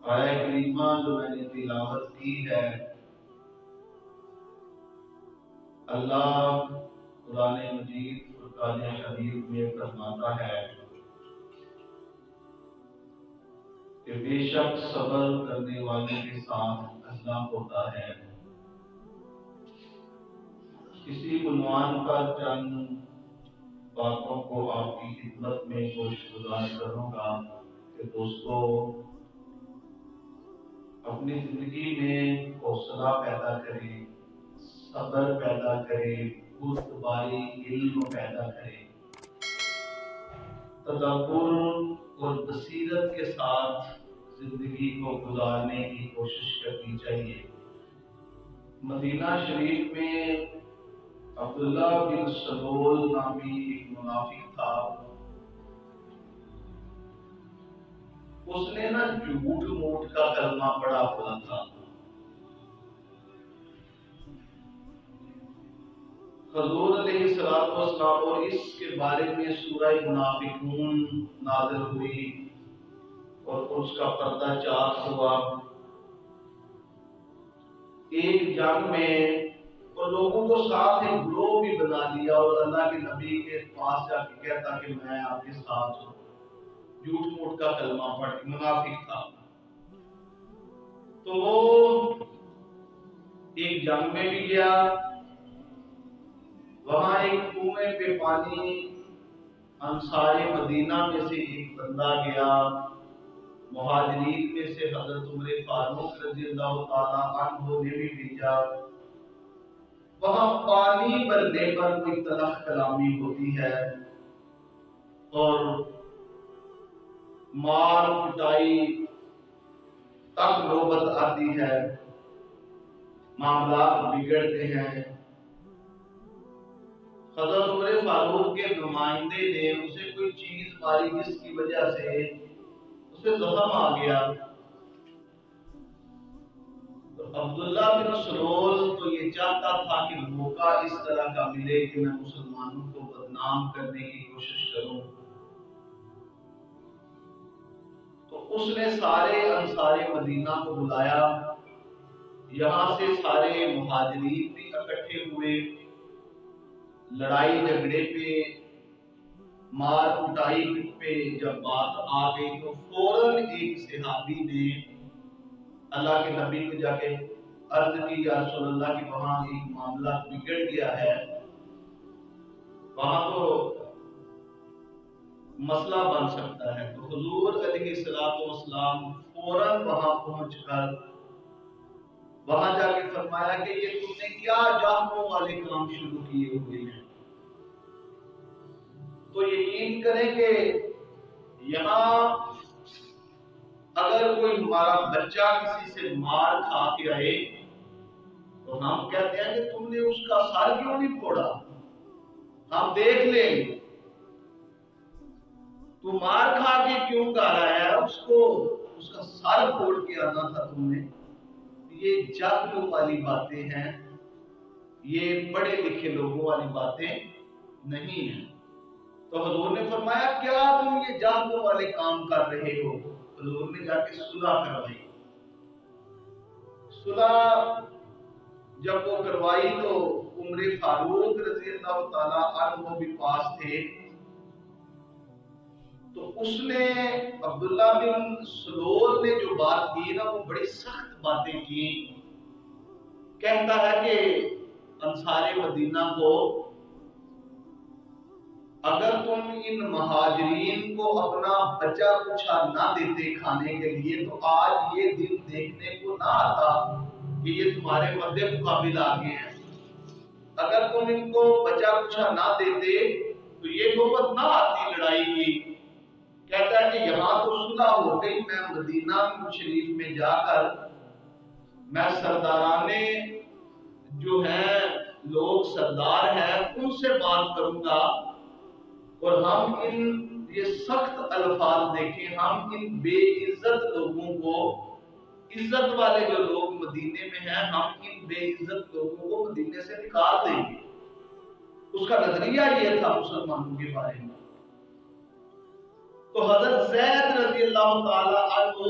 آیہ کریمہ جو میں نے تلاوت کی ہے، اللہ قرآن مجید فرقان حمید میں فرماتا ہے کہ بے شک صبر کرنے والے کے ساتھ اللہ ہوتا ہے۔ اسی عنوان پر چند باتوں کو آپ کی خدمت میں گزار کروں گا کہ دوستو، اپنی زندگی میں حوصلہ پیدا کریں، صبر پیدا کرے، بردباری علم پیدا کرے، تدبر اور بصیرت کے ساتھ زندگی کو گزارنے کی کوشش کرنی چاہیے۔ مدینہ شریف میں عبداللہ بن سلول نامی ایک منافق تھا۔ اس نے جھوٹ موٹ کا کلمہ پڑھا ہوا تھا۔ حضور علیہ الصلوۃ والسلام اور اس کے بارے میں سورہ منافقون نازل ہوئی اور اس کا پردہ چاک ہوا۔ ایک جنگ میں اور لوگوں کو ساتھ ایک گروہ بھی بنا لیا اور اللہ کے نبی کے پاس جا کے کہتا کہ میں آپ کے ساتھ ہوں، جھوٹ موٹ کا کلمہ پڑھ کے منافق تھا۔ تو وہ ایک جنگ میں بھی گیا، وہاں ایک کنویں پہ پانی، انصار مدینہ میں سے ایک بندہ گیا، مہاجرین میں سے حضرت عمر فاروق رضی اللہ تعالیٰ عنہ نے بھی بھیجا۔ وہاں پانی بھرنے پر کوئی تلخ کلامی ہوتی ہے اور مار پٹائی تک نوبت آتی ہے، معاملات بگڑتے ہیں۔ حضرت عمر فاروق کے نمائندے نے اسے کوئی چیز ماری جس کی وجہ سے اسے زخم آ گیا۔ عبداللہ بن سلول تو یہ چاہتا تھا کہ موقع اس طرح کا ملے کہ میں مسلمانوں کو بدنام کرنے کی کوشش کروں۔ تو اس نے سارے انصار مدینہ کو بلایا، یہاں سے سارے مہاجرین بھی اکٹھے ہوئے۔ لڑائی جھگڑے پہ، مار پٹائی پہ جب بات آ گئی تو فوراً ایک صحابی نے اللہ کے نبی کو جا کے عرض کی، یا رسول اللہ کی وہاں ایک معاملہ بگڑ گیا ہے، وہاں تو مسئلہ بن سکتا ہے۔ تو حضور علیہ الصلوۃ والسلام فوراً وہاں پہنچ کر وہاں جا کے فرمایا کہ یہ تم نے کیا جہنم والے کام شروع کیے ہوئے ہیں؟ تو یقین کریں کہ یہاں اگر کوئی ہمارا بچہ کسی سے مار کھا کے آئے تو ہم کہتے ہیں کہ تم نے اس کا سر کیوں نہیں پھوڑا، ہم دیکھ لیں گے، تو مار کھا کے کیوں کر رہا ہے، اس کا سر پھوڑ کے آنا تھا تم نے۔ یہ جاہلوں والی باتیں ہیں، یہ پڑھے لکھے لوگوں والی باتیں نہیں ہیں۔ تو حضور نے فرمایا کیا تم یہ جاہلوں والے کام کر رہے ہو؟ حضور نے جا کے صلح کروائی۔ صلح جب وہ کروائی تو عمر فاروق رضی اللہ تعالیٰ عنہ بھی پاس تھے، تو اس نے عبداللہ بن سلول نے جو بات کی وہ بڑی سخت باتیں کی۔ کہتا ہے کہ انصار مدینہ کو اگر تم ان مہاجرین کو اپنا بچہ کچھ نہ دیتے کھانے کے لیے تو آج یہ دن دیکھنے کو نہ آتا کہ یہ تمہارے مد مقابل آگے ہیں۔ اگر تم ان کو بچہ کچھ نہ دیتے تو یہ نوبت نہ آتی لڑائی کی۔ کہتا ہے کہ یہاں تو صلح ہو گئی، میں مدینہ شریف میں جا کر میں سردارانے جو ہیں لوگ سردار ہیں ان سے بات کروں گا اور ہم یہ سخت الفاظ دیکھیں، ہم ان بے عزت لوگوں کو، عزت والے جو لوگ مدینے میں ہیں، ہم ان بے عزت لوگوں کو مدینے سے نکال دیں گے۔ اس کا نظریہ یہ تھا مسلمانوں کے بارے میں۔ تو حضرت زید رضی اللہ تعالیٰ عنہ